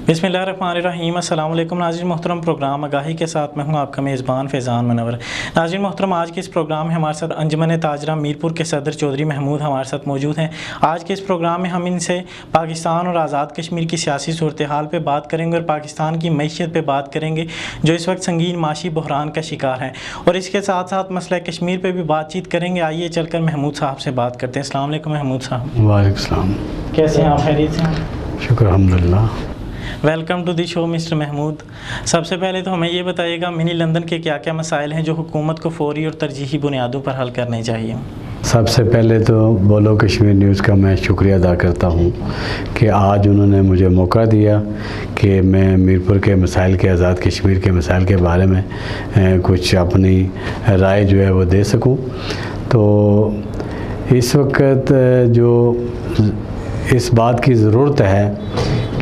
बिस्मिल्लाहिर्रहमानिर्रहीम। अस्सलाम वालेकुम नाज़रीन मोहतरम, प्रोग्राम आगाही के साथ मैं हूं आपका मेज़बान फैज़ान मनवर। नाज़रीन मोहतरम, आज के इस प्रोग्राम में हमारे साथ अंजुमन ताजरा मीरपुर के सदर चौधरी महमूद हमारे साथ मौजूद हैं। आज के इस प्रोग्राम में हम इनसे पाकिस्तान और आज़ाद कश्मीर की सियासी सूरत हाल पर बात करेंगे और पाकिस्तान की मईशत पर बात करेंगे जो इस वक्त संगीन माशी बहरान का शिकार है, और इसके साथ साथ मसला कश्मीर पर भी बातचीत करेंगे। आइए चलकर महमूद साहब से बात करते हैं। अस्सलाम वालेकुम महमूद साहब। वालेकुम सलाम। कैसे हैं आप? खैरियत से? शुक्र अल्हम्दुलिल्लाह। Welcome to the show mister Mahmood. सबसे पहले तो हमें ये बताइएगा, मिनी लंदन के क्या क्या मसाइल हैं जो हुकूमत को फौरी और तरजीही बुनियादों पर हल करने चाहिए? सबसे पहले तो बोलो कश्मीर न्यूज़ का मैं शुक्रिया अदा करता हूँ कि आज उन्होंने मुझे मौका दिया कि मैं मीरपुर के मसाइल के, आज़ाद कश्मीर के मसाइल के बारे में कुछ अपनी राय जो है वो दे सकूँ। तो इस वक्त जो इस बात की ज़रूरत है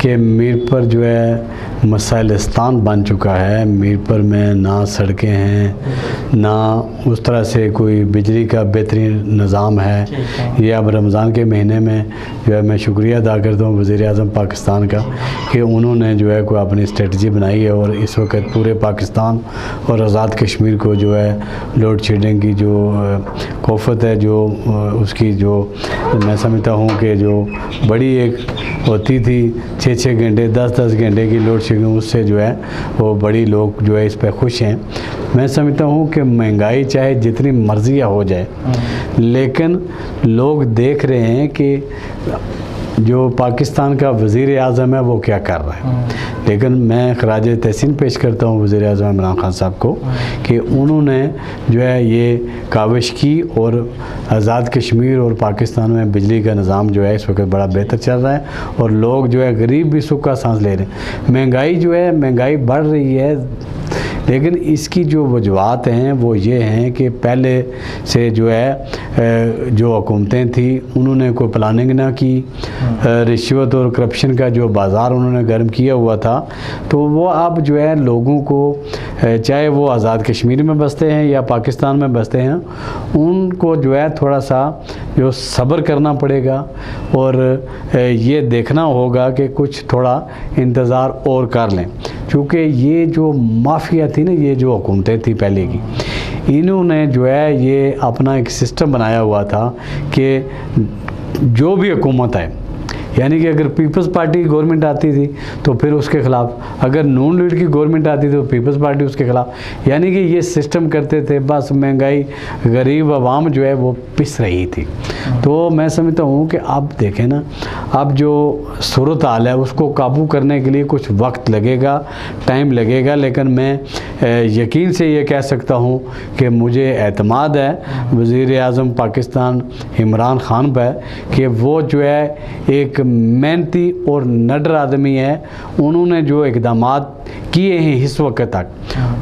कि मीरपुर जो है मसाइलिस्तान बन चुका है। मीरपुर में ना सड़कें हैं, ना उस तरह से कोई बिजली का बेहतरीन निज़ाम है। ये अब रमज़ान के महीने में जो है मैं शुक्रिया अदा करता हूँ वज़ीर आज़म पाकिस्तान का कि उन्होंने जो है कोई अपनी स्ट्रेटजी बनाई है और इस वक्त पूरे पाकिस्तान और आज़ाद कश्मीर को जो है लोड शेडिंग की जो खौफत है, जो उसकी जो मैं समझता हूँ कि जो बड़ी एक होती थी 6-6 घंटे 10-10 घंटे की लोड शेडिंग, उससे जो है वो बड़ी लोग जो है इस पर खुश हैं। मैं समझता हूँ कि महंगाई चाहे जितनी मर्जी हो जाए, लेकिन लोग देख रहे हैं कि जो पाकिस्तान का वज़ीर आज़म है वो क्या कर रहा है। लेकिन मैं खराज तहसीन पेश करता हूँ वज़ीर आज़म इमरान खान साहब को कि उन्होंने जो है ये काविश की और आज़ाद कश्मीर और पाकिस्तान में बिजली का निज़ाम जो है इस वक्त बड़ा बेहतर चल रहा है और लोग जो है गरीब भी सुख का सांस ले रहे हैं। महंगाई जो है महंगाई बढ़ रही है, लेकिन इसकी जो वजूहत हैं वो ये हैं कि पहले से जो है जो हुकूमतें थी उन्होंने कोई प्लानिंग ना की, रिश्वत और करप्शन का जो बाज़ार उन्होंने गर्म किया हुआ था, तो वो अब जो है लोगों को चाहे वो आज़ाद कश्मीर में बसते हैं या पाकिस्तान में बसते हैं, उनको जो है थोड़ा सा जो सब्र करना पड़ेगा और ये देखना होगा कि कुछ थोड़ा इंतज़ार और कर लें। क्योंकि ये जो माफिया थी ना, ये जो हुकूमतें थी पहले की, इन्होंने जो है ये अपना एक सिस्टम बनाया हुआ था कि जो भी हुकूमत है, यानी कि अगर पीपल्स पार्टी की गवर्नमेंट आती थी तो फिर उसके ख़िलाफ़, अगर नून लीग की गवर्नमेंट आती थी तो पीपल्स पार्टी उसके ख़िलाफ़, यानी कि ये सिस्टम करते थे। बस महंगाई, गरीब आवाम जो है वो पिस रही थी। तो मैं समझता हूँ कि अब देखें ना, अब जो सूरत हाल है उसको काबू करने के लिए कुछ वक्त लगेगा, टाइम लगेगा, लेकिन मैं यकीन से ये कह सकता हूँ कि मुझे एतमाद है वज़ीर आज़म पाकिस्तान इमरान खान पर कि वो जो है एक मेहनती और नडर आदमी है। उन्होंने जो इक़दामात किए हैं इस वक्त तक,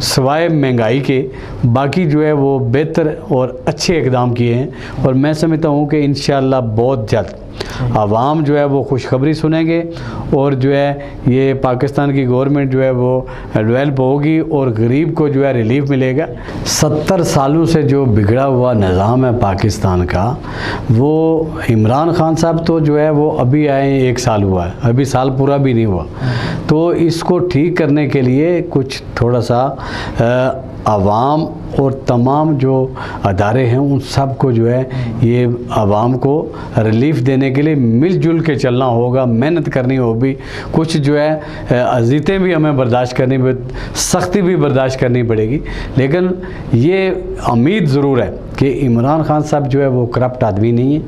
सिवाय महंगाई के, बाकी जो है वो बेहतर और अच्छे इक़दाम किए हैं। और मैं समझता हूँ कि इंशाअल्लाह बहुत जल्द आवाम जो है वो खुशखबरी सुनेंगे और जो है ये पाकिस्तान की गवर्नमेंट जो है वो डेवलप होगी और गरीब को जो है रिलीफ मिलेगा। 70 सालों से जो बिगड़ा हुआ निज़ाम है पाकिस्तान का, वो इमरान खान साहब तो जो है वो अभी आए 1 साल हुआ है, अभी साल पूरा भी नहीं हुआ। तो इसको ठीक करने के लिए कुछ थोड़ा सा आवाम और तमाम जो अदारे हैं उन सब को जो है ये आवाम को रिलीफ देने के लिए मिलजुल के चलना होगा, मेहनत करनी होगी। कुछ जो है अज़ीतें भी हमें बर्दाश्त करनी, सख्ती भी बर्दाश्त करनी पड़ेगी, लेकिन ये उम्मीद ज़रूर है कि इमरान खान साहब जो है वो करप्ट आदमी नहीं है,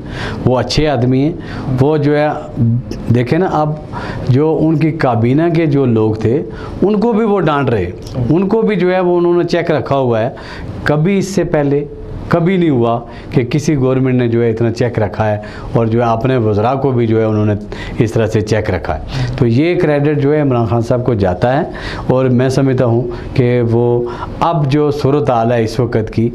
वो अच्छे आदमी हैं। वो जो है देखें ना, अब जो उनकी काबीना के जो लोग थे उनको भी वो डांट रहे, उनको भी जो है वो उन्होंने चेक रखा हुआ है। कभी इससे पहले कभी नहीं हुआ कि किसी गवर्नमेंट ने जो है इतना चेक रखा है और जो है अपने वज़रा को भी जो है उन्होंने इस तरह से चेक रखा है। तो ये क्रेडिट जो है इमरान खान साहब को जाता है और मैं समझता हूँ कि वो अब जो सूरत हाल है इस वक्त की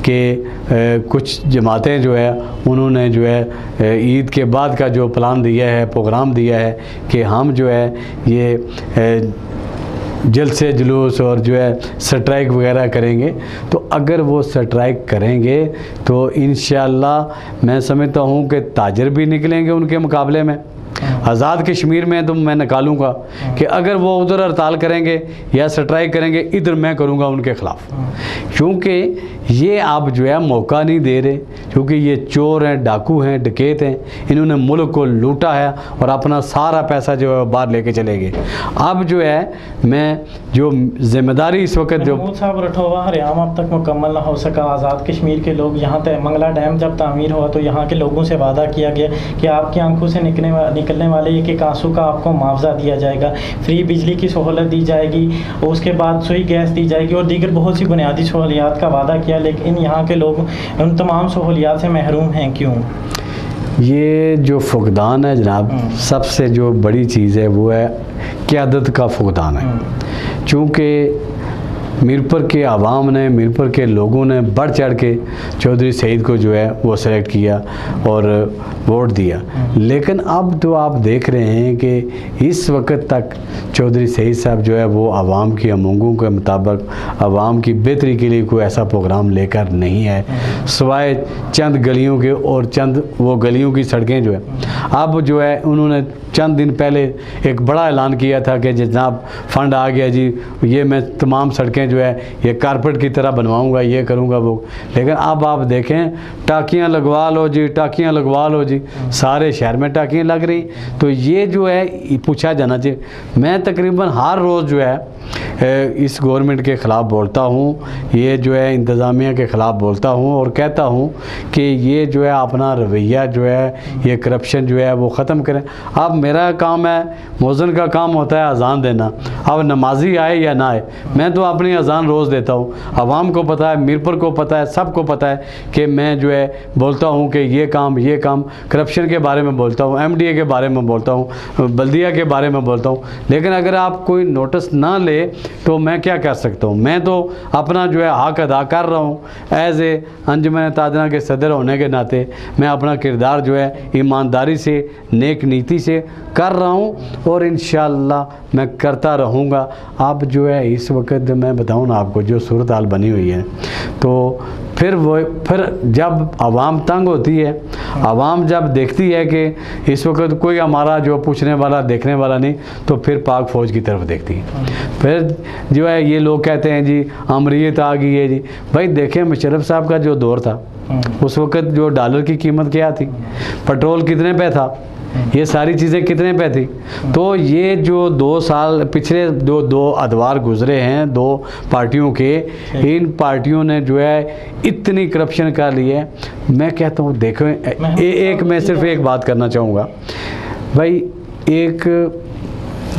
कि कुछ जमातें जो है उन्होंने जो है ईद के बाद का जो प्लान दिया है, प्रोग्राम दिया है कि हम जो है ये जल्द से जुलूस और जो है स्ट्राइक वगैरह करेंगे। तो अगर वो स्ट्राइक करेंगे तो इंशाअल्लाह मैं समझता हूँ कि ताजर भी निकलेंगे उनके मुकाबले में आज़ाद कश्मीर में तो मैं निकालूंगा कि अगर वो उधर हड़ताल करेंगे या स्ट्राइक करेंगे, इधर मैं करूंगा उनके ख़िलाफ़, क्योंकि ये आप जो है मौका नहीं दे रहे, क्योंकि ये चोर हैं, डाकू हैं, डकैत हैं, इन्होंने मुल्क को लूटा है और अपना सारा पैसा जो है बाहर लेके चले गए। अब जो है मैं जो जिम्मेदारी इस वक्त जो महमूद साहब रठौवा हरियाम अब तक मुकम्मल ना हो सका। आज़ाद कश्मीर के लोग यहाँ तक मंगला डैम जब तामीर हुआ तो यहाँ के लोगों से वादा किया गया कि आपकी आंखों से निकलने वाले एक एक आंसू का आपको मुआवजा दिया जाएगा, फ्री बिजली की सहूलत दी जाएगी, उसके बाद सुई गैस दी जाएगी और दीगर बहुत सी बुनियादी सहूलियात का वादा किया, लेकिन यहाँ के लोग उन तमाम सहूलियात से महरूम हैं। क्यों? ये जो फुकदान है जनाब, सबसे जो बड़ी चीज़ है वो है क़यादत का फुकदान है। चूँकि मीरपुर के आवाम ने, मीरपुर के लोगों ने बढ़ चढ़ के चौधरी सईद को जो है वो सेलेक्ट किया और वोट दिया, लेकिन अब तो आप देख रहे हैं कि इस वक्त तक चौधरी सईद साहब जो है वो आवाम की अमंगों के मुताबिक आवाम की बेहतरी के लिए कोई ऐसा प्रोग्राम लेकर नहीं है, सिवाय चंद गलियों के और चंद वो गलियों की सड़कें जो है। अब जो है उन्होंने चंद दिन पहले एक बड़ा ऐलान किया था कि जनाब फंड आ गया जी, ये मैं तमाम सड़कें जो है ये कारपेट की तरह बनवाऊंगा, ये करूंगा वो। लेकिन अब आप देखें टाकियां लगवा लो जी, टाकियां लगवा लो जी, सारे शहर में टाकियां लग रही। तो ये जो है पूछा जाना चाहिए। मैं तकरीबन हर रोज़ जो है इस गवर्नमेंट के ख़िलाफ़ बोलता हूँ, ये जो है इंतज़ामिया के ख़िलाफ़ बोलता हूँ और कहता हूँ कि ये जो है अपना रवैया जो है ये करप्शन जो है वो ख़त्म करें। अब मेरा काम है, मौज़न का काम होता है अज़ान देना, अब नमाजी आए या ना आए, मैं तो अपनी अज़ान रोज़ देता हूँ। आवाम को पता है, मीरपुर को पता है, सबको पता है कि मैं जो है बोलता हूँ कि ये काम करप्शन के बारे में बोलता हूँ, MDA के बारे में बोलता हूँ, बल्दिया के बारे में बोलता हूँ। लेकिन अगर आप कोई नोटिस ना ले तो मैं क्या कर सकता हूँ? मैं तो अपना जो है हक अदा कर रहा हूँ। एज़ ए अंजुमन ताजरा के सदर होने के नाते मैं अपना किरदार जो है ईमानदारी से, नेक नीति से कर रहा हूँ और इंशाअल्लाह मैं करता रहूँगा। अब जो है इस वक्त मैं बताऊँ ना आपको जो सूरत हाल बनी हुई है, तो फिर जब आवाम तंग होती है, आवाम जब देखती है कि इस वक्त कोई हमारा जो पूछने वाला, देखने वाला नहीं, तो फिर पाक फ़ौज की तरफ देखती है। फिर जो है ये लोग कहते हैं जी अमरीत आ गई है जी। भाई देखें मुशर्रफ साहब का जो दौर था उस वक्त जो डॉलर की कीमत क्या थी, पेट्रोल कितने पे था, ये सारी चीज़ें कितने पे थी। तो ये जो 2 साल पिछले दो अदवार गुजरे हैं दो पार्टियों के, इन पार्टियों ने जो है इतनी करप्शन कर ली है। मैं कहता हूँ देखो मैं सिर्फ एक बात करना चाहूँगा भाई, एक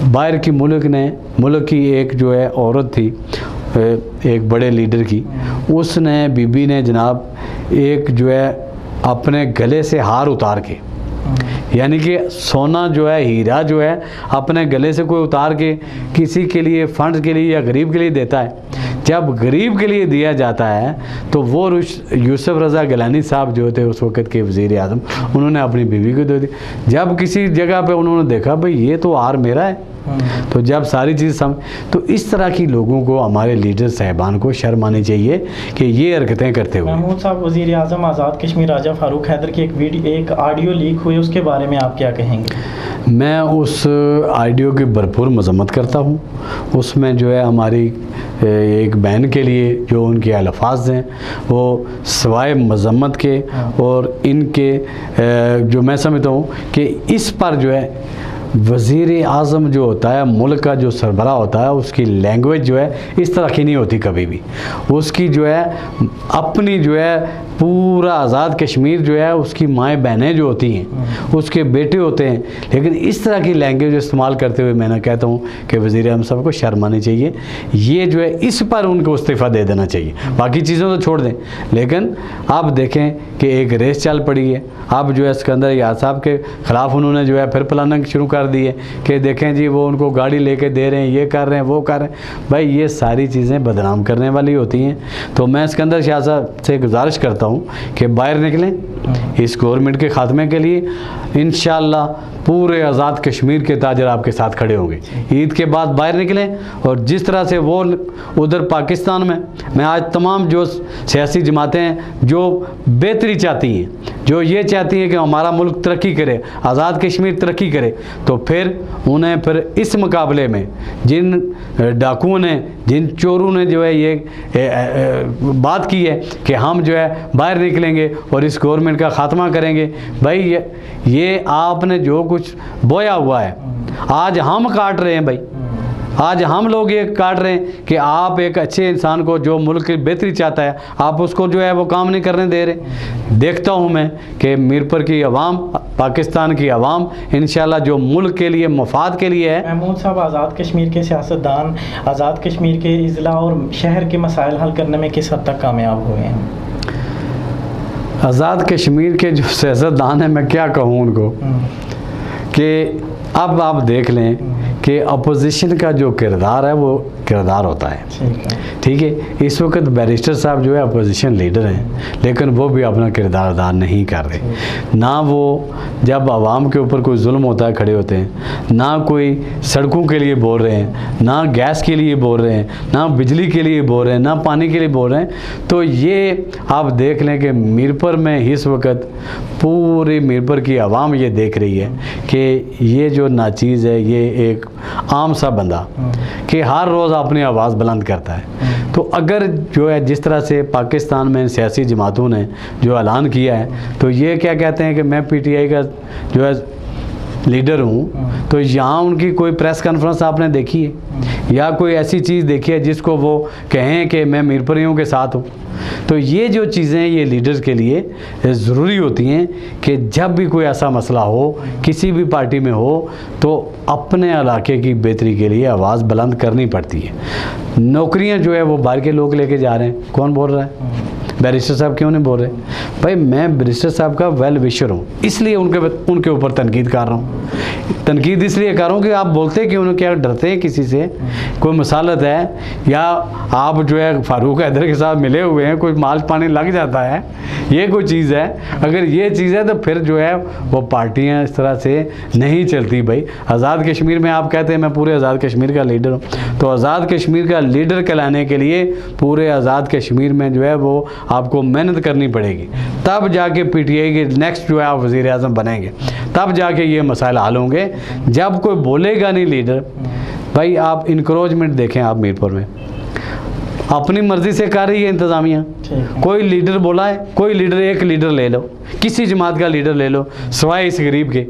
बाहर की मुल्क की एक जो है औरत थी, एक बड़े लीडर की, उसने बीबी ने जनाब एक जो है अपने गले से हार उतार के, यानी कि सोना जो है, हीरा जो है अपने गले से कोई उतार के किसी के लिए, फंड के लिए या गरीब के लिए देता है। जब गरीब के लिए दिया जाता है तो वो यूसुफ रज़ा गिलानी साहब जो थे उस वक़्त के वज़ीर आज़म, उन्होंने अपनी बीवी को दे दी। जब किसी जगह पे उन्होंने देखा भाई ये तो हार मेरा है, तो जब सारी चीज़ तो इस तरह की लोगों को, हमारे लीडर साहिबान को शर्म आनी चाहिए कि ये हरकतें करते हुए। महमूद साहब, वज़ीर आज़म आज़ाद कश्मीर राजा फ़ारूक हैदर की एक ऑडियो लीक हुई, उसके बारे में आप क्या कहेंगे? मैं उस ऑडियो की भरपूर मजम्मत करता हूँ। उसमें जो है हमारी एक बहन के लिए जो उनके अल्फाज हैं वो सिवाय मजम्मत के और इनके जो मैं समझता हूँ कि इस पर जो है वज़ीर आज़म जो होता है, मुल्क का जो सरबरा होता है, उसकी लैंग्वेज जो है इस तरह की नहीं होती कभी भी। उसकी जो है अपनी जो है पूरा आज़ाद कश्मीर जो है उसकी माएँ बहनें जो होती हैं, उसके बेटे होते हैं, लेकिन इस तरह की लैंग्वेज इस्तेमाल करते हुए मैं कहता हूँ कि वज़ीर आज़म साहब को शर्म आनी चाहिए। ये जो है इस पर उनको इस्तीफ़ा दे देना चाहिए, बाकी चीज़ों तो छोड़ दें। लेकिन आप देखें कि एक रेस चल पड़ी है। अब जो है सिकंदर याद साहब के ख़िलाफ़ उन्होंने जो है फिर प्लानिंग शुरू कर दी है कि देखें जी वो उनको गाड़ी लेके दे रहे हैं, ये कर रहे हैं, वो कर रहे हैं। भाई ये सारी चीज़ें बदनाम करने वाली होती हैं। तो मैं सिकंदर शाह साहब से गुजारिश करता हूँ कि बाहर निकलें, इस गवर्नमेंट के ख़ात्मे के लिए इंशाअल्लाह पूरे आज़ाद कश्मीर के ताजर आपके साथ खड़े होंगे। ईद के बाद बाहर निकलें और जिस तरह से वो उधर पाकिस्तान में, मैं आज तमाम जो सियासी जमातें हैं जो बेहतरी चाहती हैं, जो ये चाहती हैं कि हमारा मुल्क तरक्की करे, आज़ाद कश्मीर तरक्की करे, तो फिर उन्हें फिर इस मुकाबले में जिन डाकुओं ने, जिन चोरों ने जो है ये बात की है कि हम जो है बाहर निकलेंगे और इस गवर्नमेंट का ख़ात्मा करेंगे, भाई ये आपने जो कुछ बोया हुआ है आज हम काट रहे हैं भाई। आज हम लोग ये काट रहे हैं कि आप एक अच्छे इंसान को जो मुल्क की बेहतरी चाहता है, आप उसको जो है वो काम नहीं करने दे रहे। देखता हूँ मैं कि मीरपुर की आवाम, पाकिस्तान की आवाम इंशाल्लाह जो मुल्क के लिए, मफाद के लिए है। महमूद साहब, आज़ाद कश्मीर के सियासतदान आज़ाद कश्मीर के अज़ला और शहर के मसाइल हल करने में किस हद तक कामयाब हुए हैं? आज़ाद कश्मीर के जो सियासतदान हैं, मैं क्या कहूँ उनको कि अब आप देख लें कि अपोजिशन का जो किरदार है वो किरदार होता है, ठीक है। इस वक्त बैरिस्टर साहब जो है अपोजिशन लीडर हैं, लेकिन वो भी अपना किरदार अदा नहीं कर रहे। ना वो जब आवाम के ऊपर कोई जुल्म होता है खड़े होते हैं, ना कोई सड़कों के लिए बोल रहे हैं, ना गैस के लिए बोल रहे हैं, ना बिजली के लिए बोल रहे हैं, ना पानी के लिए बोल रहे हैं। तो ये आप देख लें कि मीरपुर में इस वक्त पूरी मीरपुर की आवाम ये देख रही है कि ये जो नाचीज़ है, ये एक आम सा बंदा कि हर रोज़ अपनी आवाज़ बुलंद करता है। तो अगर जो है जिस तरह से पाकिस्तान में सियासी जमातों ने जो ऐलान किया है, तो ये क्या कहते हैं कि मैं PTI का जो है लीडर हूँ, तो यहाँ उनकी कोई प्रेस कॉन्फ्रेंस आपने देखी है या कोई ऐसी चीज़ देखी है जिसको वो कहें कि मैं मीरपुरियों के साथ हूँ? तो ये जो चीज़ें ये लीडर्स के लिए ज़रूरी होती हैं कि जब भी कोई ऐसा मसला हो, किसी भी पार्टी में हो, तो अपने इलाके की बेहतरी के लिए आवाज़ बुलंद करनी पड़ती है। नौकरियां जो है वो बाहर के लोग लेके जा रहे हैं, कौन बोल रहा है? बैरिस्टर साहब क्यों नहीं बोल रहे? भाई मैं बैरिस्टर साहब का वेल विशर हूँ, इसलिए उनके ऊपर तनकीद कर रहा हूँ। तनकीद इसलिए कर रहा हूँ कि आप बोलते क्यों, क्या डरते हैं किसी से? कोई मसालत है या आप जो है फारूक हैदर के साथ मिले हुए हैं, कोई माल पानी लग जाता है, ये कोई चीज़ है? अगर ये चीज़ है तो फिर जो है वो पार्टियाँ इस तरह से नहीं चलती। भाई आज़ाद कश्मीर में आप कहते हैं मैं पूरे आज़ाद कश्मीर का लीडर हूँ, तो आज़ाद कश्मीर का लीडर कहलाने के लिए पूरे आज़ाद कश्मीर में जो है वो आपको मेहनत करनी पड़ेगी, तब जाके PTI के नेक्स्ट जो है आप वज़ीर आज़म बनेंगे, तब जाके ये मसाइल हल होंगे। जब कोई बोलेगा नहीं लीडर, भाई आप इंक्रोचमेंट देखें, आप मीरपुर में अपनी मर्ज़ी से कर रही है इंतज़ामिया। कोई लीडर बोला है, कोई लीडर, एक लीडर ले लो, किसी जमात का लीडर ले लो, सिवाय इस गरीब के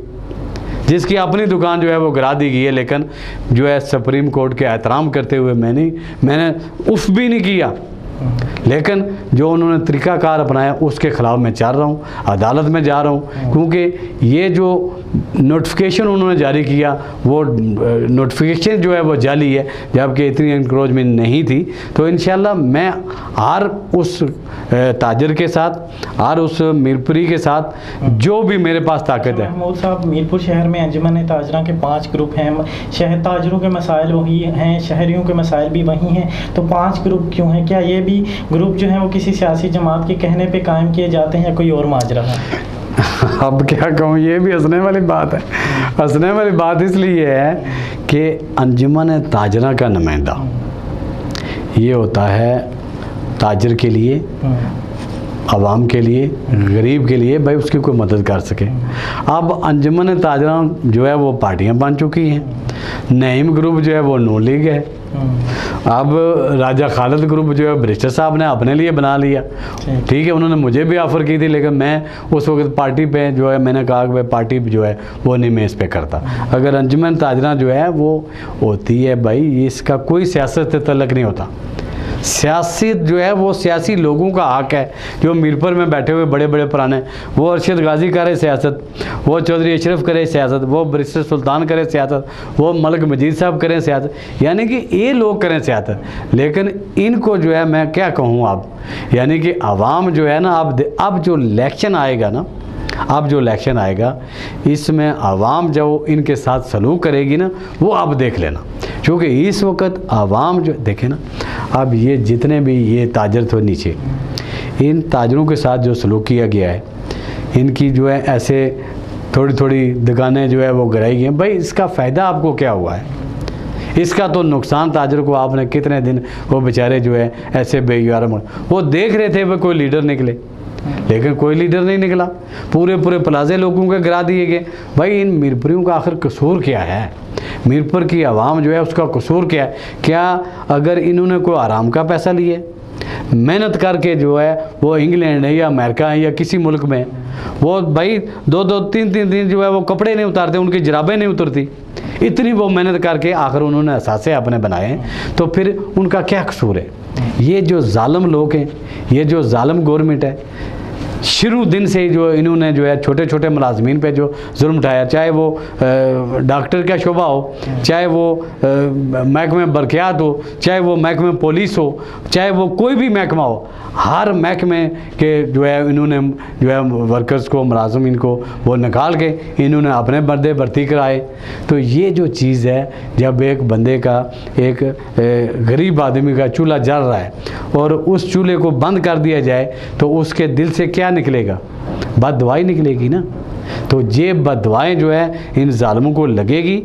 जिसकी अपनी दुकान जो है वो गिरा दी गई है, लेकिन जो है सुप्रीम कोर्ट के एहतराम करते हुए मैंने उफ भी नहीं किया, लेकिन जो उन्होंने तरीक़ाकार अपनाया उसके ख़िलाफ़ मैं चल रहा हूँ, अदालत में जा रहा हूँ, क्योंकि ये जो नोटिफिकेशन उन्होंने जारी किया वो नोटिफिकेशन जो है वो जाली है, जबकि इतनी इंक्रोचमेंट नहीं थी। तो इंशाल्लाह मैं हर उस ताजर के साथ, हर उस मीरपुरी के साथ जो भी मेरे पास ताकत है। महमूद साहब, मीरपुर शहर में अंजुमन ताजरा के 5 ग्रुप हैं, शहर ताजरों के मसाइल वही हैं, शहरियों के मसाइल भी वही हैं, तो 5 ग्रुप क्यों हैं? क्या ये भी ग्रुप जो है वो किसी सियासी जमात के कहने पे कायम किए जाते हैं या कोई और माजरा है? अब क्या कहूँ, ये भी हंसने वाली बात है। हंसने वाली बात इसलिए है कि अंजुमन ताजरा का नुमाइंदा ये होता है ताजर के लिए, आवाम के लिए, गरीब के लिए, भाई उसकी कोई मदद कर सके। अब अंजुमन ताजरा जो है वो पार्टियां बन चुकी हैं। नईम ग्रुप जो है वो नून लीग है। अब राजा खालिद ग्रुप जो है बैरिस्टर साहब ने अपने लिए बना लिया, ठीक है। उन्होंने मुझे भी ऑफ़र की थी, लेकिन मैं उस वक्त पार्टी पे जो है मैंने कहा कि पार्टी जो है वो नहीं मैं इस पे करता। अगर अंजुमन ताजरा जो है वो होती है, भाई इसका कोई सियासत से तल्लुक़ नहीं होता। सियासत जो है वो सियासी लोगों का हक है, जो मीरपुर में बैठे हुए बड़े बड़े पुराने, वो अरशद गाजी करे सियासत, वो चौधरी अशरफ करे सियासत, वो बैरिस्टर सुल्तान करे सियासत, वो मलिक मजीद साहब करें सियासत, यानी कि ये लोग करें सियासत। लेकिन इनको जो है मैं क्या कहूँ, आप यानी कि आवाम जो है ना, अब जो इलेक्शन आएगा ना, अब जो इलेक्शन आएगा इसमें आवाम जो इनके साथ सलूक करेगी ना, वो आप देख लेना। क्योंकि इस वक्त आवाम जो देखे ना, अब ये जितने भी ये ताजर थे नीचे, इन ताजरों के साथ जो सलूक किया गया है इनकी जो है ऐसे थोड़ी थोड़ी दुकानें जो है वो गिराई गई हैं। भाई इसका फ़ायदा आपको क्या हुआ है? इसका तो नुकसान ताजर को आपने कितने दिन वो बेचारे जो है ऐसे बेयार वो देख रहे थे, वो कोई लीडर निकले, लेकिन कोई लीडर नहीं निकला। पूरे प्लाजे लोगों के गिरा दिए गए। भाई इन मीरपुरियों का आखिर कसूर क्या है? मीरपुर की आवाम जो है उसका कसूर क्या है? क्या अगर इन्होंने कोई आराम का पैसा लिया, मेहनत करके जो है वो इंग्लैंड है या अमेरिका है या किसी मुल्क में, वो भाई 2-2 3-3 दिन जो है वो कपड़े नहीं उतारते, उनकी जराबें नहीं उतरती, इतनी वो मेहनत करके आखिर उन्होंने असासे अपने बनाए हैं, तो फिर उनका क्या कसूर है? ये जो जालिम लोग हैं, ये जो जालिम गवर्नमेंट है, शुरू दिन से ही जो इन्होंने जो है छोटे छोटे मुलाजमीन पे जो जुल्म उठाया, चाहे वो डॉक्टर का शोबा हो, चाहे वो महकमे बरक़ियात हो, चाहे वो महकमे पुलिस हो, चाहे वो कोई भी महकमा हो, हर महकमे के जो है इन्होंने जो है वर्कर्स को, मुलाजिम को वो निकाल के इन्होंने अपने बंदे भर्ती कराए। तो ये जो चीज़ है, जब एक बंदे का, एक गरीब आदमी का चूल्हा जल रहा है और उस चूल्हे को बंद कर दिया जाए तो उसके दिल से क्या निकलेगा? बददुआई निकलेगी ना। तो ये बददुआएं जो है इन जालिमों को लगेगी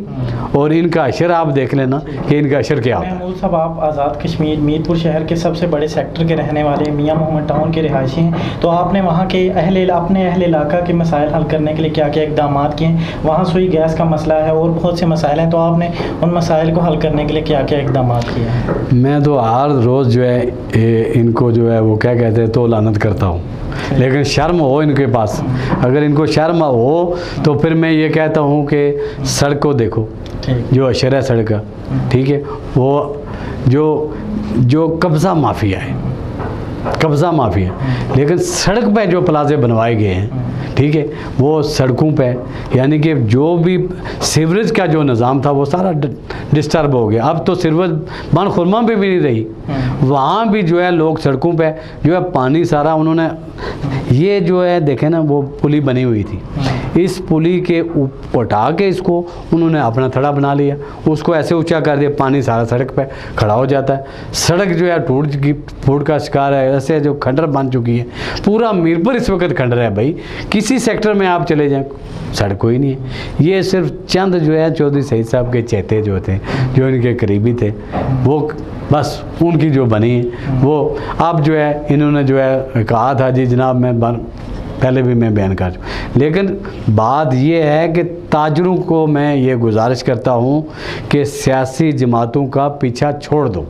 और इनका अशर आप देख लेना कि इनका अशर क्या होता है। महमूद साहब, आप आज़ाद कश्मीर मीरपुर शहर के सबसे बड़े सेक्टर के रहने वाले मियां मोहम्मद टाउन के रिहायशी हैं, तो आपने वहाँ के अपने अहल इलाका के मसाइल हल करने के लिए क्या क्या इकदाम किए हैं? वहाँ सुई गैस का मसला है और बहुत से मसाइल हैं, तो आपने उन मसाइल को हल करने के लिए क्या क्या इकदाम किए हैं? मैं तो हर रोज़ जो है इनको जो है वो क्या कहते हैं, तो लानत करता हूँ, लेकिन शर्म हो इनके पास। अगर इनको शर्म हो तो फिर मैं ये कहता हूँ कि सड़क को देखो, जो अशर है सड़क का, ठीक है, वो जो कब्ज़ा माफिया है, कब्ज़ा माफिया, लेकिन सड़क पे जो प्लाजे बनवाए गए हैं, ठीक है, वो सड़कों पे यानी कि जो भी सीवरेज का जो निज़ाम था वो सारा डिस्टर्ब हो गया। अब तो सीवरेज बन खुरमा भी नहीं रही, वहाँ भी जो है लोग सड़कों पे जो है पानी सारा उन्होंने, ये जो है देखे ना, वो पुली बनी हुई थी, इस पुली के उठा के इसको उन्होंने अपना थड़ा बना लिया, उसको ऐसे ऊंचा कर दिया, पानी सारा सड़क पे खड़ा हो जाता है। सड़क जो है फूट का शिकार है, ऐसे जो खंडर बन चुकी है। पूरा मीरपुर इस वक्त खंडर है भाई, किसी सेक्टर में आप चले जाएं सड़क कोई नहीं है। ये सिर्फ चंद जो है चौधरी सईद साहब के चेते जो थे, जो इनके करीबी थे, वो बस उनकी जो बनी है वो अब जो है इन्होंने जो है कहा था जी जनाब, मैं पहले भी मैं बयान कर चुका। लेकिन बात ये है कि ताजरों को मैं ये गुजारिश करता हूँ कि सियासी जमातों का पीछा छोड़ दो।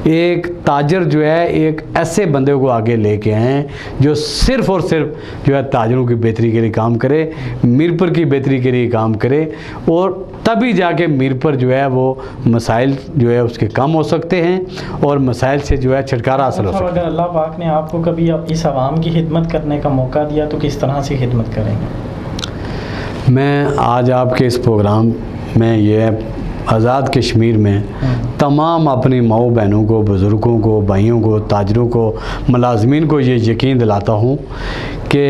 एक ताजर जो है एक ऐसे बंदे को आगे लेके आएँ जो सिर्फ़ और सिर्फ जो है ताजरों की बेहतरी के लिए काम करे, मीरपुर की बेहतरी के लिए काम करे, और तभी जाके मीरपुर जो है वो मसाइल जो है उसके कम हो सकते हैं और मसाइल से जो है छुटकारा हासिल हो सकता है। अगर अल्लाह पाक ने आपको कभी इस आवाम की खिदमत करने का मौका दिया तो किस तरह से खिदमत करेंगे? मैं आज आपके इस प्रोग्राम में ये आज़ाद कश्मीर में तमाम अपनी माओ बहनों को, बुज़ुर्गों को, भाइयों को, ताजरों को, मुलाजमीन को ये यकीन दिलाता हूँ कि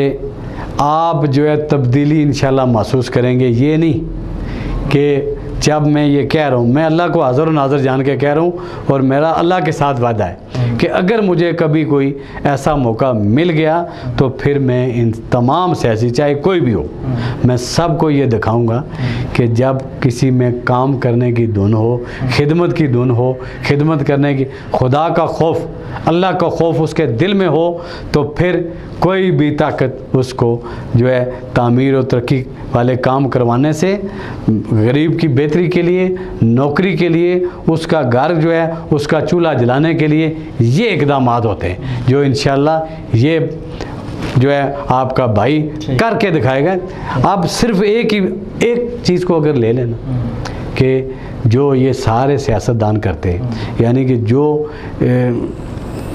आप जो है तब्दीली इंशाल्लाह महसूस करेंगे। ये नहीं कि जब मैं ये कह रहा हूँ, मैं अल्लाह को हाज़िर व नाज़िर जान के कह रहा हूँ और मेरा अल्लाह के साथ वादा है कि अगर मुझे कभी कोई ऐसा मौका मिल गया तो फिर मैं इन तमाम सियासी, चाहे कोई भी हो, मैं सबको ये दिखाऊंगा कि जब किसी में काम करने की धुन हो, खिदमत की धुन हो, खिदमत करने की, खुदा का खौफ, अल्लाह का खौफ उसके दिल में हो, तो फिर कोई भी ताकत उसको जो है तामीर और तरक्की वाले काम करवाने से, गरीब की बेहतरी के लिए, नौकरी के लिए, उसका घर जो है उसका चूल्हा जलाने के लिए ये इक़दाम होते हैं जो इंशाअल्लाह ये जो है आपका भाई करके दिखाएगा। आप सिर्फ एक चीज़ को अगर ले लेना कि जो ये सारे सियासतदान करते हैं, यानी कि जो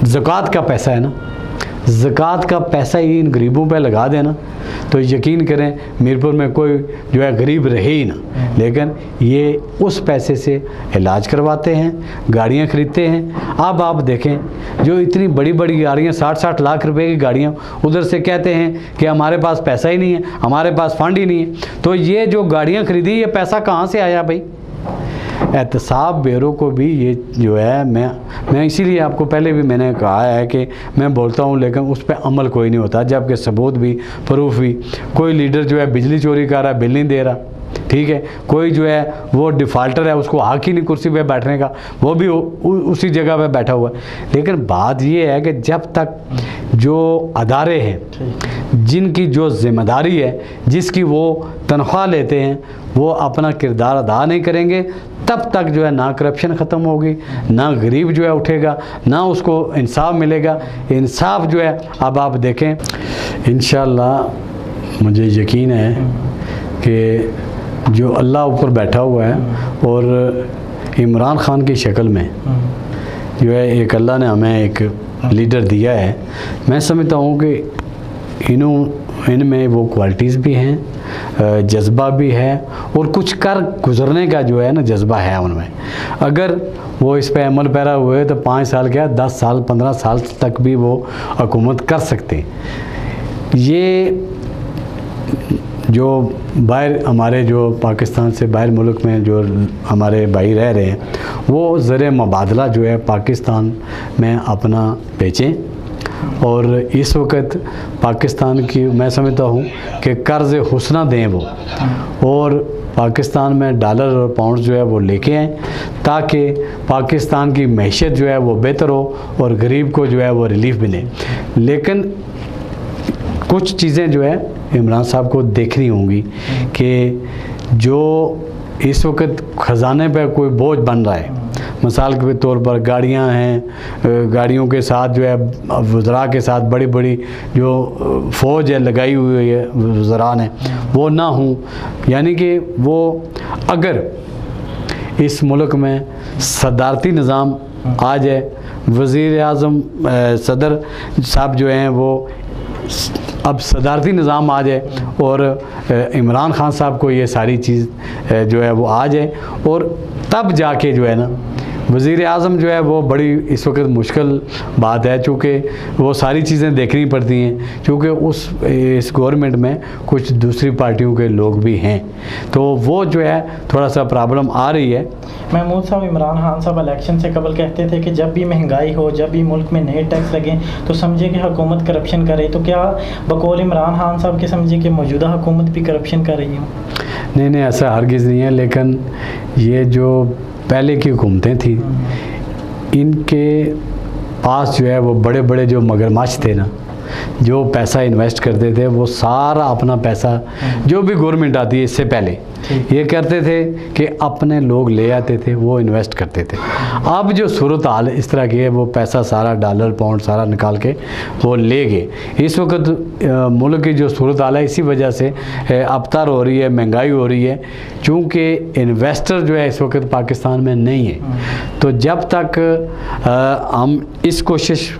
ज़कात का पैसा है ना, ज़कात का पैसा ही इन गरीबों पे लगा देना, तो यकीन करें मीरपुर में कोई जो है गरीब रहे ही ना। लेकिन ये उस पैसे से इलाज करवाते हैं, गाड़ियाँ ख़रीदते हैं। अब आप देखें जो इतनी बड़ी बड़ी गाड़ियाँ, 60-60 लाख रुपए की गाड़ियाँ, उधर से कहते हैं कि हमारे पास पैसा ही नहीं है, हमारे पास फंड ही नहीं है। तो ये जो गाड़ियाँ ख़रीदी, ये पैसा कहाँ से आया भाई? एहतसाब ब्यूरो को भी ये जो है, मैं इसीलिए आपको पहले भी मैंने कहा है कि मैं बोलता हूँ लेकिन उस पर अमल कोई नहीं होता, जबकि सबूत भी प्रूफ भी। कोई लीडर जो है बिजली चोरी कर रहा है, बिल नहीं दे रहा, ठीक है। कोई जो है वो डिफ़ाल्टर है, उसको हक ही नहीं कुर्सी पे बैठने का, वो भी उसी जगह पे बैठा हुआ है। लेकिन बात ये है कि जब तक जो अदारे हैं, जिनकी जो जिम्मेदारी है, जिसकी वो तनख्वाह लेते हैं, वो अपना किरदार अदा नहीं करेंगे, तब तक जो है ना करप्शन ख़त्म होगी, ना गरीब जो है उठेगा, ना उसको इंसाफ मिलेगा। इंसाफ जो है, अब आप देखें, इंशाअल्लाह मुझे यकीन है कि जो अल्लाह ऊपर बैठा हुआ है और इमरान ख़ान की शक्ल में जो है एक अल्लाह ने हमें एक लीडर दिया है। मैं समझता हूँ कि इनमें वो क्वालिटीज़ भी हैं, जज्बा भी है और कुछ कर गुजरने का जो है ना जज्बा है उनमें। अगर वो इस पे अमल पैरा हुए तो 5 साल क्या 10 साल 15 साल तक भी वो हुकूमत कर सकते। ये जो बाहर हमारे जो पाकिस्तान से बाहर मुल्क में जो हमारे भाई रह रहे हैं, वो ज़र मुबादला जो है पाकिस्तान में अपना बेचें। और इस वक्त पाकिस्तान की मैं समझता हूँ कि कर्ज़ हुस्ना दें वो, और पाकिस्तान में डॉलर और पाउंड जो है वो लेके आएँ, ताकि पाकिस्तान की मैशत जो है वो बेहतर हो और गरीब को जो है वो रिलीफ मिले। लेकिन कुछ चीज़ें जो है इमरान साहब को देखनी होंगी कि जो इस वक्त ख़जाने पर कोई बोझ बन रहा है, मिसाल के तौर पर गाड़ियां हैं, गाड़ियों के साथ जो है वज़रा के साथ बड़ी बड़ी जो फ़ौज है लगाई हुई है वज़रा ने, वो ना हों। यानी कि वो अगर इस मुल्क में सदारती निज़ाम आ जाए, वज़ीर आज़म सदर साहब जो हैं वो अब सदारती निज़ाम आ जाए और इमरान ख़ान साहब को ये सारी चीज़ जो है वो आ जाए, और तब जाके जो है ना वज़ीर आज़म जो है वो बड़ी इस वक्त मुश्किल बात है, चूँकि वो सारी चीज़ें देखनी पड़ती हैं, क्योंकि इस गवर्नमेंट में कुछ दूसरी पार्टियों के लोग भी हैं, तो वो जो है थोड़ा सा प्रॉब्लम आ रही है। महमूद साहब, इमरान खान साहब इलेक्शन से कबल कहते थे कि जब भी महंगाई हो, जब भी मुल्क में नए टैक्स लगें तो समझे कि हुकूमत करप्शन कर रही। तो क्या बकौल इमरान खान साहब के समझे कि मौजूदा हुकूमत भी करप्शन कर रही हो? नहीं, ऐसा हरगिज़ नहीं है। लेकिन ये जो पहले की हुकूमतें थी, इनके पास जो है वो बड़े बड़े जो मगरमच्छ थे ना, जो पैसा इन्वेस्ट करते थे, वो सारा अपना पैसा जो भी गवर्नमेंट आती है इससे पहले ये करते थे कि अपने लोग ले आते थे, वो इन्वेस्ट करते थे। अब जो सूरत हाल इस तरह की है, वो पैसा सारा डॉलर पाउंड सारा निकाल के वो ले गए। इस वक्त मुल्क की जो सूरत हाल है, इसी वजह से अबतर हो रही है, महंगाई हो रही है, चूँकि इन्वेस्टर जो है इस वक्त पाकिस्तान में नहीं है। तो जब तक हम इस कोशिश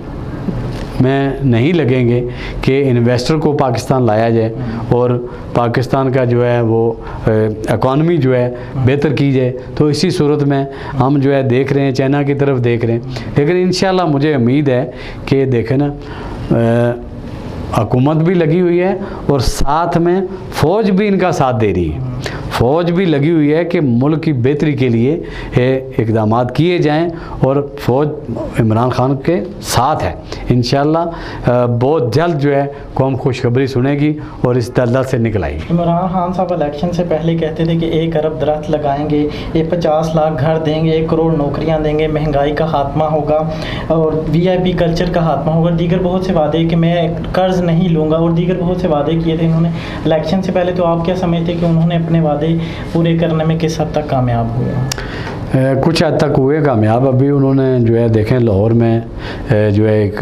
में नहीं लगेंगे कि इन्वेस्टर को पाकिस्तान लाया जाए और पाकिस्तान का जो है वो इकॉनमी जो है बेहतर की जाए, तो इसी सूरत में हम जो है देख रहे हैं, चाइना की तरफ देख रहे हैं। लेकिन इंशाल्लाह मुझे उम्मीद है कि देखें ना, हुकूमत भी लगी हुई है और साथ में फ़ौज भी इनका साथ दे रही है। फ़ौज भी लगी हुई है कि मुल्क की बेहतरी के लिए इक़दाम किए जाएं, और फ़ौज इमरान खान के साथ है। इंशाअल्लाह बहुत जल्द जो है कौम खुशखबरी सुनेगी और इस दलदल से निकल आएगी। इमरान खान साहब इलेक्शन से पहले कहते थे कि 1 अरब दरख्त लगाएंगे, ये 50 लाख घर देंगे, 1 करोड़ नौकरियां देंगे, महंगाई का खात्मा होगा और VIP कल्चर का खात्मा होगा। दीगर बहुत से वादे कि मैं कर्ज़ नहीं लूँगा और दीगर बहुत से वादे किए थे इन्होंने इलेक्शन से पहले। तो आप क्या समझते कि उन्होंने अपने वादे पूरे करने में किस हद तक कामयाब हुए? कुछ हद तक हुए कामयाब। अभी उन्होंने जो है देखें लाहौर में जो है एक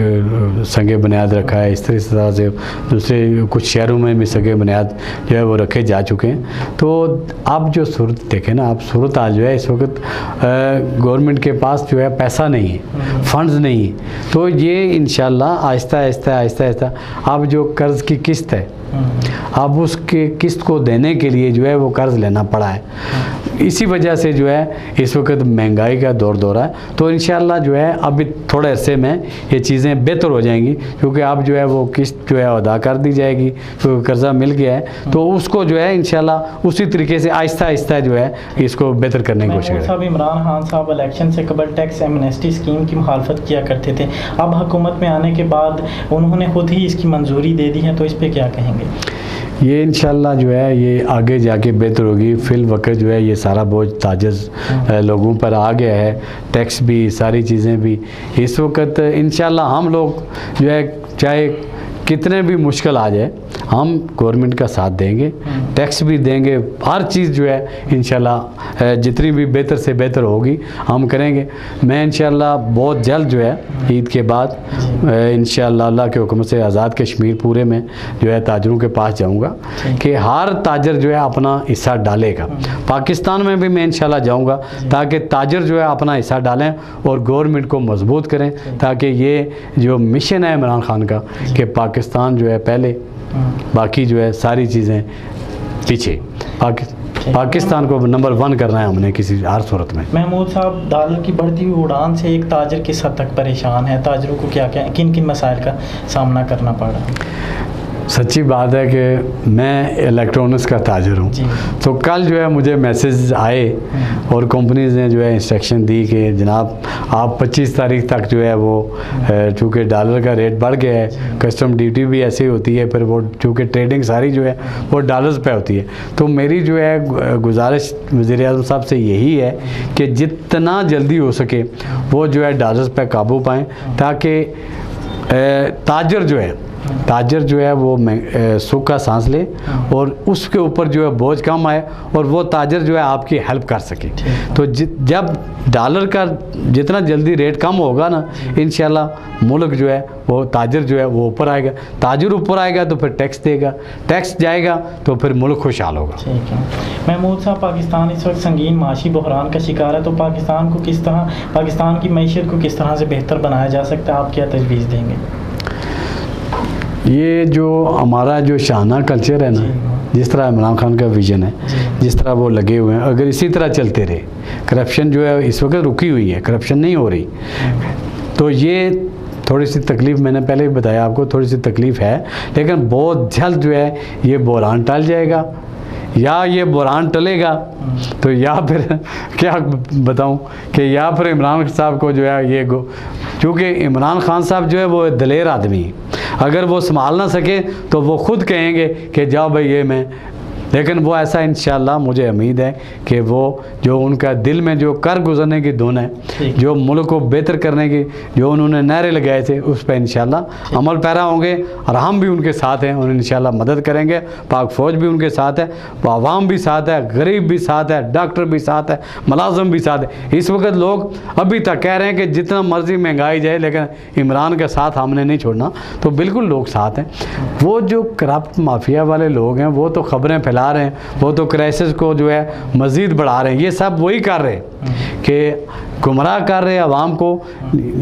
संगे बुनियाद रखा है, इस तरह से दूसरे कुछ शहरों में भी संगे बुनियाद जो है वो रखे जा चुके हैं। तो अब जो सूरत देखें ना, अब सूरत हाल जो है इस वक्त गवर्नमेंट के पास जो है पैसा नहीं है, फंड्स नहीं है, तो ये इंशाल्लाह आहिस्ता आहिस्ता अब जो कर्ज़ की किस्त है, अब उसके किस्त को देने के लिए जो है वो कर्ज़ लेना पड़ा है। इसी वजह से जो है इस वक्त महंगाई का दौर है। तो इंशाल्लाह जो है अभी थोड़े अरसे में ये चीज़ें बेहतर हो जाएंगी, क्योंकि अब जो है वो किस्त जो है अदा कर दी जाएगी, क्योंकि कर्ज़ा मिल गया है, तो उसको जो है इंशाल्लाह उसी तरीके से आहिस्ता आहिस्ता जो है इसको बेहतर करने की कोशिश करें। साहब, इमरान खान साहब इलेक्शन से कबल टैक्स एमनेस्टी स्कीम की मुखालफत किया करते थे, अब हुकूमत में आने के बाद उन्होंने खुद ही इसकी मंजूरी दे दी है, तो इस पर क्या कहेंगे? ये इंशाल्लाह जो है ये आगे जाके बेहतर होगी। फिल वक्त जो है ये सारा बोझ ताजर लोगों पर आ गया है, टैक्स भी, सारी चीज़ें भी। इस वक्त इंशाल्लाह हम लोग जो है चाहे कितने भी मुश्किल आ जाए, हम गवर्नमेंट का साथ देंगे, टैक्स भी देंगे, हर चीज़ जो है इंशाल्लाह जितनी भी बेहतर से बेहतर होगी हम करेंगे। मैं इंशाल्लाह बहुत जल्द जो है ईद के बाद इंशाल्लाह अल्लाह के हुक्म से आज़ाद कश्मीर पूरे में जो है ताजरों के पास जाऊंगा कि हर ताजर जो है अपना हिस्सा डालेगा। पाकिस्तान में भी मैं इंशाल्लाह जाऊंगा ताकि ताजर जो है अपना हिस्सा डालें और गवर्नमेंट को मजबूत करें, ताकि ये जो मिशन है इमरान खान का कि पाकिस्तान जो है पहले, बाकी जो है सारी चीज़ें पीछे, पाकिस्तान को नंबर 1 करना है हमने किसी हर सूरत में। महमूद साहब, डॉलर की बढ़ती हुई उड़ान से एक ताजर किस हद तक परेशान है? ताजरों को क्या क्या किन किन मसाइल का सामना करना पड़ रहा है? सच्ची बात है कि मैं इलेक्ट्रॉनिक्स का ताजर हूँ, तो कल जो है मुझे मैसेज आए और कंपनीज़ ने जो है इंस्ट्रक्शन दी कि जनाब आप 25 तारीख तक जो है वो चूँकि डॉलर का रेट बढ़ गया है, कस्टम ड्यूटी भी ऐसी होती है, फिर वो चूँकि ट्रेडिंग सारी जो है वो डॉलर्स पे होती है, तो मेरी जो है गुजारिश वज़ीर-ए-आज़म साहब से यही है कि जितना जल्दी हो सके वो जो है डॉलर्स पे काबू पाएँ, ताकि ताजर जो है वो सुख का सांस ले और उसके ऊपर जो है बोझ कम आए और वो ताजर जो है आपकी हेल्प कर सके। तो जब डॉलर का जितना जल्दी रेट कम होगा ना, इंशाल्लाह मुल्क जो है वो ताजर जो है वो ऊपर आएगा, ताजर ऊपर आएगा तो फिर टैक्स देगा, टैक्स जाएगा तो फिर मुल्क खुशहाल होगा। ठीक है महमूद साहब, पाकिस्तान इस वक्त संगीन माशी बहरान का शिकार है, तो पाकिस्तान की मैशियत को किस तरह से बेहतर बनाया जा सकता है, आप क्या तजवीज़ देंगे? ये जो हमारा जो शाहाना कल्चर है ना, जिस तरह इमरान खान का विज़न है, जिस तरह वो लगे हुए हैं, अगर इसी तरह चलते रहे, करप्शन जो है इस वक्त रुकी हुई है, करप्शन नहीं हो रही, तो ये थोड़ी सी तकलीफ़, मैंने पहले भी बताया आपको, थोड़ी सी तकलीफ़ है, लेकिन बहुत जल्द जो है ये बहरान टल जाएगा। या ये बहरान टलेगा तो या फिर क्या बताऊं कि या फिर इमरान साहब को जो है ये क्योंकि इमरान खान साहब जो है वो दलेर आदमी है, अगर वो संभाल ना सके तो वो खुद कहेंगे कि जाओ भाई ये मैं, लेकिन वो ऐसा इंशाल्लाह मुझे उम्मीद है कि वो जो उनका दिल में जो कर गुजरने की धुन है, जो मुल्क को बेहतर करने की जो उन्होंने नारे लगाए थे, उस पर इंशाल्लाह अमल पैरा होंगे और हम भी उनके साथ हैं, उन्हें इंशाल्लाह मदद करेंगे। पाक फ़ौज भी उनके साथ है, आवाम भी साथ है, गरीब भी साथ है, डॉक्टर भी साथ है, मुलाजिम भी साथ है। इस वक्त लोग अभी तक कह रहे हैं कि जितना मर्जी महंगाई जाए लेकिन इमरान का साथ हमने नहीं छोड़ना, तो बिल्कुल लोग साथ हैं। वो जो करप्ट माफिया वाले लोग हैं वो तो खबरें फैला रहे हैं, वो तो क्राइसिस को जो है मज़ीद बढ़ा रहे हैं, ये सब वही कर रहे हैं कि गुमराह कर रहे हैं अवाम को,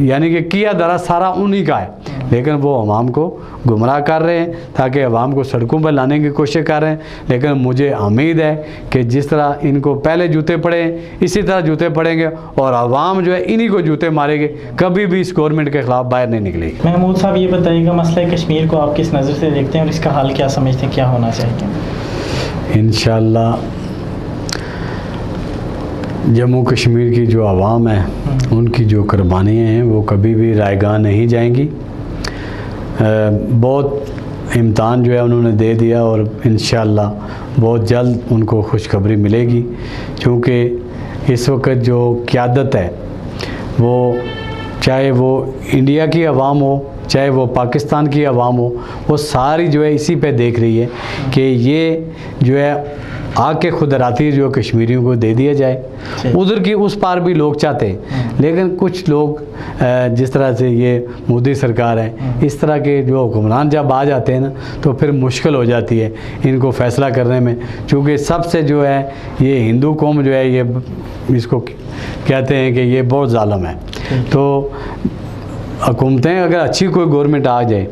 यानी कि किया दरा सारा उन्हीं का है, लेकिन वो अवाम को गुमराह कर रहे हैं ताकि अवाम को सड़कों पर लाने की कोशिश कर रहे हैं। लेकिन मुझे उम्मीद है कि जिस तरह इनको पहले जूते पड़े इसी तरह जूते पड़ेंगे और अवाम जो है इन्हीं को जूते मारेंगे, कभी भी इस गवर्नमेंट के ख़िलाफ़ बाहर नहीं निकलेगी। महमूद साहब, ये बताइएगा मसला कश्मीर को आप किस नज़र से देखते हैं और इसका हल क्या समझते हैं, क्या होना चाहिए? इंशाल्लाह जम्मू कश्मीर की जो आवाम है उनकी जो कुर्बानियाँ हैं वो कभी भी रायगां नहीं जाएंगी। बहुत इम्तहान जो है उन्होंने दे दिया और इंशाल्लाह बहुत जल्द उनको खुशखबरी मिलेगी, क्योंकि इस वक्त जो क़यादत है वो चाहे वो इंडिया की आवाम हो चाहे वो पाकिस्तान की आवाम हो, वो सारी जो है इसी पे देख रही है कि ये जो है आके खुद राती जो कश्मीरियों को दे दिया जाए। उधर की उस पार भी लोग चाहते हैं, लेकिन कुछ लोग जिस तरह से ये मोदी सरकार है, इस तरह के जो हुक्मरान जब आ जाते हैं ना तो फिर मुश्किल हो जाती है इनको फ़ैसला करने में, क्योंकि सबसे जो है ये हिंदू कौम जो है ये इसको कहते हैं कि ये बहुत ज़ालिम है। तो हुकूमतें अगर अच्छी कोई गवर्नमेंट आ जाए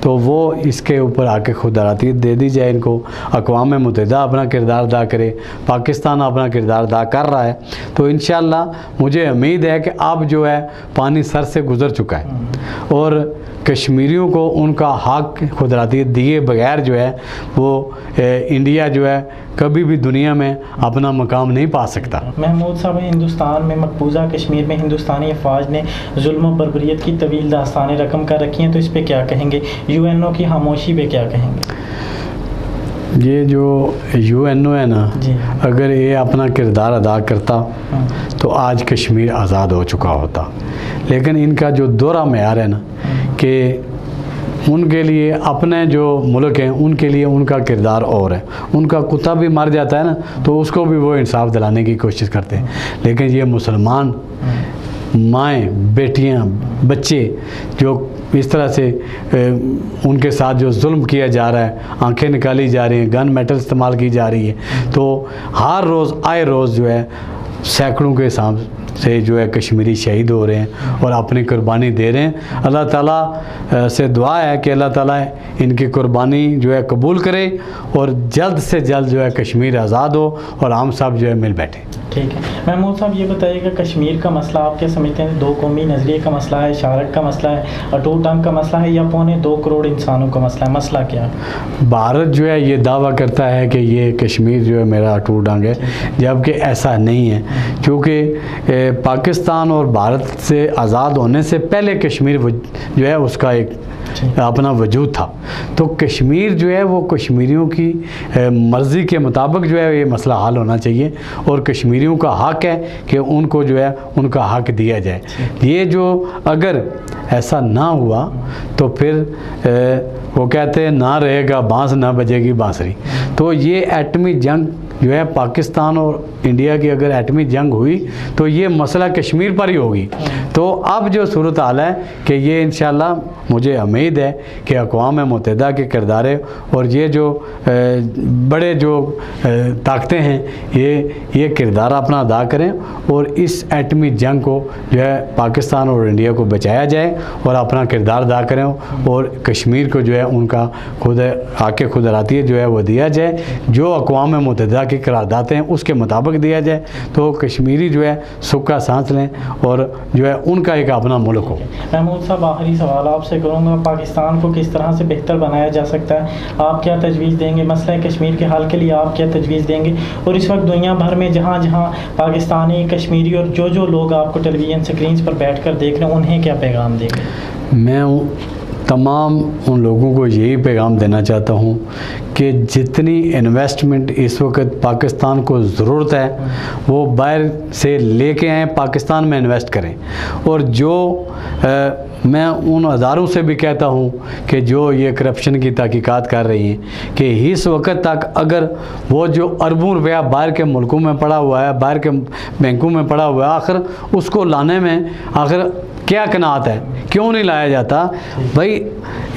तो वो इसके ऊपर आके खुद अराती दे दी जाए इनको, अक़वाम मुत्तहिदा अपना किरदार अदा करे, पाकिस्तान अपना किरदार अदा कर रहा है, तो इंशाअल्लाह मुझे उम्मीद है कि अब जो है पानी सर से गुज़र चुका है और कश्मीरियों को उनका हक खुद अराती दिए बगैर जो है वो इंडिया जो है कभी भी दुनिया में अपना मकाम नहीं पा सकता। महमूद साहब, हिंदुस्तान में मकबूजा कश्मीर में हिंदुस्तानी अफवाज ने जुल्म और बर्बरियत की तवील दास्तानें रकम कर रखी हैं, तो इस पे क्या कहेंगे? UNO की खामोशी पे क्या कहेंगे? ये जो UNO है ना, अगर ये अपना किरदार अदा करता तो आज कश्मीर आज़ाद हो चुका होता, लेकिन इनका जो दोहरा मेयार है ना कि उनके लिए अपने जो मुल्क हैं उनके लिए उनका किरदार और है, उनका कुत्ता भी मर जाता है ना तो उसको भी वो इंसाफ दिलाने की कोशिश करते हैं, लेकिन ये मुसलमान माएँ, बेटियाँ, बच्चे जो इस तरह से उनके साथ जो जुल्म किया जा रहा है, आंखें निकाली जा रही हैं, गन मेटल इस्तेमाल की जा रही है, तो हर रोज़ आए रोज़ जो है सैकड़ों के हिसाब से जो है कश्मीरी शहीद हो रहे हैं और अपनी कुर्बानी दे रहे हैं। अल्लाह ताला से दुआ है कि अल्लाह ताला इनकी कुर्बानी जो है कबूल करे और जल्द से जल्द जो है कश्मीर आज़ाद हो और हम सब जो है मिल बैठे। ठीक है महमूद साहब, ये बताइएगा कश्मीर का मसला आप क्या समझते हैं? दो कौमी नज़रिए का मसला है, शारक का मसला है, अटूट अंग का मसला है, या 2.25 करोड़ इंसानों का मसला है? मसला क्या है? भारत जो है ये दावा करता है कि ये कश्मीर जो है मेरा अटूट अंग है, जबकि ऐसा नहीं है, क्योंकि पाकिस्तान और भारत से आज़ाद होने से पहले कश्मीर जो है उसका एक अपना वजूद था। तो कश्मीर जो है वो कश्मीरियों की मर्ज़ी के मुताबिक जो है ये मसला हल होना चाहिए और कश्मीरियों का हक है कि उनको जो है उनका हक दिया जाए। ये जो अगर ऐसा ना हुआ तो फिर वो कहते हैं ना रहेगा बांस ना बजेगी बांसुरी। तो ये एटमी जंग जो है पाकिस्तान और इंडिया की अगर एटमी जंग हुई तो ये मसला कश्मीर पर ही होगी। तो अब जो सूरत हाल है कि ये इंशाल्लाह मुझे उम्मीद है कि अक़वाम मुत्तहिदा के किरदारे और ये जो बड़े जो ताकतें हैं ये किरदार अपना अदा करें और इस एटमी जंग को जो है पाकिस्तान और इंडिया को बचाया जाए और अपना किरदार अदा करें और कश्मीर को जो है उनका खुद आके खुद अराती जो है वो दिया जाए, जो अक़वाम मुत्तहिदा की करारदादें हैं उसके मुताबिक दिया जाए, तो कश्मीरी जो है सुख का सांस लें और जो है उनका एक अपना मुल्क हो। महमूद साहब, आखिरी सवाल आपसे करूँगा, पाकिस्तान को किस तरह से बेहतर बनाया जा सकता है? आप क्या तजवीज़ देंगे? मसला कश्मीर के हल के लिए आप क्या तजवीज़ देंगे? और इस वक्त दुनिया भर में जहाँ जहाँ पाकिस्तानी, कश्मीरी और जो लोग आपको टेलीविज़न स्क्रीन पर बैठ कर देख रहे हैं उन्हें क्या पैगाम देंगे? मैं तमाम उन लोगों को यही पैगाम देना चाहता हूँ कि जितनी इन्वेस्टमेंट इस वक्त पाकिस्तान को ज़रूरत है वो बाहर से लेके आएँ, पाकिस्तान में इन्वेस्ट करें। और जो मैं उन अदारों से भी कहता हूँ कि जो ये करप्शन की तहकीकात कर रही हैं कि इस वक्त तक अगर वो जो अरबों रुपया बाहर के मुल्कों में पड़ा हुआ है, बाहर के बैंकों में पड़ा हुआ है, आखिर उसको लाने में आखिर क्या कनात है, क्यों नहीं लाया जाता? भाई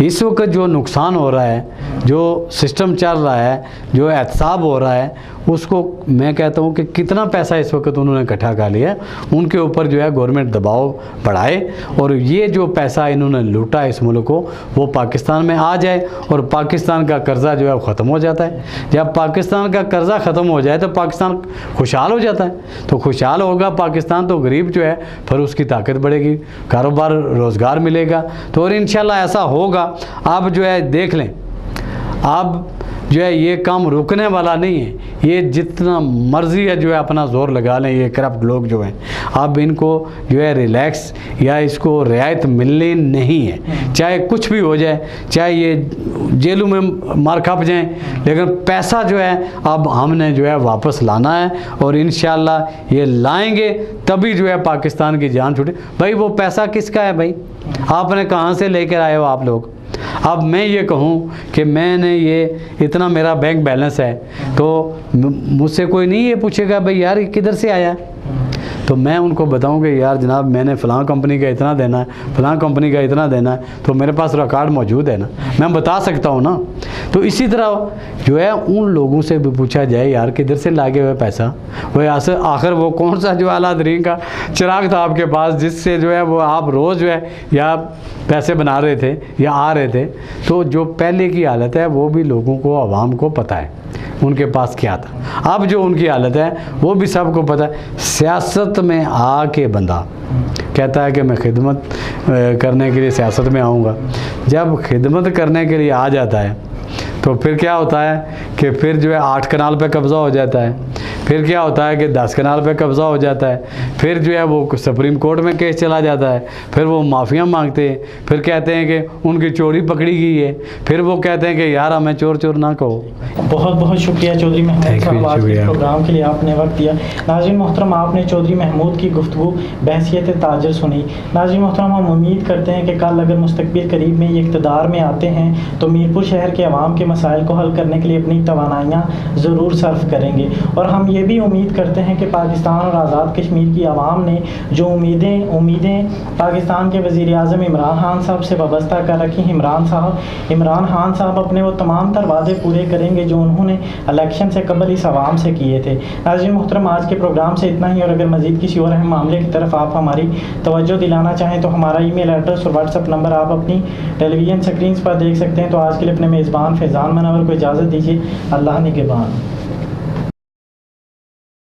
इस वक्त जो नुकसान हो रहा है, जो सिस्टम चल रहा है, जो एहतसाब हो रहा है, उसको मैं कहता हूँ कि कितना पैसा इस वक्त उन्होंने इकट्ठा कर लिया, उनके ऊपर जो है गवर्नमेंट दबाव बढ़ाए और ये जो पैसा इन्होंने लूटा इस मुल्क को वो पाकिस्तान में आ जाए और पाकिस्तान का कर्ज़ा जो है ख़त्म हो जाता है। जब पाकिस्तान का कर्ज़ा ख़त्म हो जाए तो पाकिस्तान खुशहाल हो जाता है। तो खुशहाल होगा पाकिस्तान तो गरीब जो है फिर उसकी ताकत बढ़ेगी, कारोबार रोज़गार मिलेगा। तो और इंशाल्लाह ऐसा होगा। आप जो है देख लें, आप जो है ये काम रुकने वाला नहीं है। ये जितना मर्ज़ी है जो है अपना ज़ोर लगा लें, ये करप्ट लोग जो हैं, अब इनको जो है रिलैक्स या इसको रियायत मिलनी नहीं है। चाहे कुछ भी हो जाए, चाहे ये जेलों में मार खप जाएँ, लेकिन पैसा जो है अब हमने जो है वापस लाना है और इंशाल्लाह ये लाएंगे तभी जो है पाकिस्तान की जान छूटे। भाई वो पैसा किसका है? भाई आपने कहाँ से लेकर आए हो आप लोग? अब मैं ये कहूँ कि मैंने ये इतना मेरा बैंक बैलेंस है तो मुझसे कोई नहीं ये पूछेगा भाई यार किधर से आया। तो मैं उनको बताऊं कि यार जनाब मैंने फ़लाँ कंपनी का इतना देना है, फ़लाँ कंपनी का इतना देना है, तो मेरे पास रिकॉर्ड मौजूद है ना, मैं बता सकता हूँ ना। तो इसी तरह जो है उन लोगों से भी पूछा जाए यार किधर से लागे हुए पैसा, वो आखिर वो कौन सा जो आला तरीन का चिराग था आपके पास जिससे जो है वो आप रोज़ जो है या पैसे बना रहे थे या आ रहे थे। तो जो पहले की हालत है वो भी लोगों को, आवाम को पता है उनके पास क्या था। अब जो उनकी हालत है वो भी सबको पता है। सियासत में आके बंदा कहता है कि मैं खिदमत करने के लिए सियासत में आऊँगा, जब खिदमत करने के लिए आ जाता है तो फिर क्या होता है कि फिर जो है 8 कनाल पे कब्ज़ा हो जाता है, फिर क्या होता है कि 10 कनाल पे कब्ज़ा हो जाता है, फिर जो है वो सुप्रीम कोर्ट में केस चला जाता है, फिर वो माफ़िया मांगते हैं, फिर कहते हैं कि उनकी चोरी पकड़ी गई है, फिर वो कहते हैं कि यार हमें चोर चोर ना कहो। बहुत बहुत शुक्रिया चौधरी महमूद साहब आज के प्रोग्राम के लिए आपने वक्त दिया। नाज़रीन मोहतरम, आपने चौधरी महमूद की गुफ्तगू बहसियत ताजर सुनी। नाज़रीन मोहतरम, हम उम्मीद करते हैं कि कल अगर मुस्तकबिल करीब में ये इक़्तिदार में आते हैं तो मीरपुर शहर के अवाम के मसाइल को हल करने के लिए अपनी तवानाइयाँ ज़रूर सर्फ करेंगे। और हम ये भी उम्मीद करते हैं कि पाकिस्तान और आज़ाद कश्मीर की आवाम ने जो उम्मीदें पाकिस्तान के वज़ीर आज़म इमरान खान साहब से वाबस्ता कर रखी, इमरान खान साहब अपने वो तमाम तर वादे पूरे करेंगे जो उन्होंने इलेक्शन से कबल इस आवाम से किए थे। नाज़रीन मोहतरम, आज के प्रोग्राम से इतना ही, और अगर मज़ीद किसी और अहम मामले की तरफ आप हमारी तवज्जो दिलाना चाहें तो हमारा ईमेल एड्रेस और व्हाट्सअप नंबर आप अपनी टेलीविज़न स्क्रीन पर देख सकते हैं। तो आज के लिए अपने मेज़बान फैज़ान मनवर को इजाज़त दीजिए। अल्लाह निगहबान।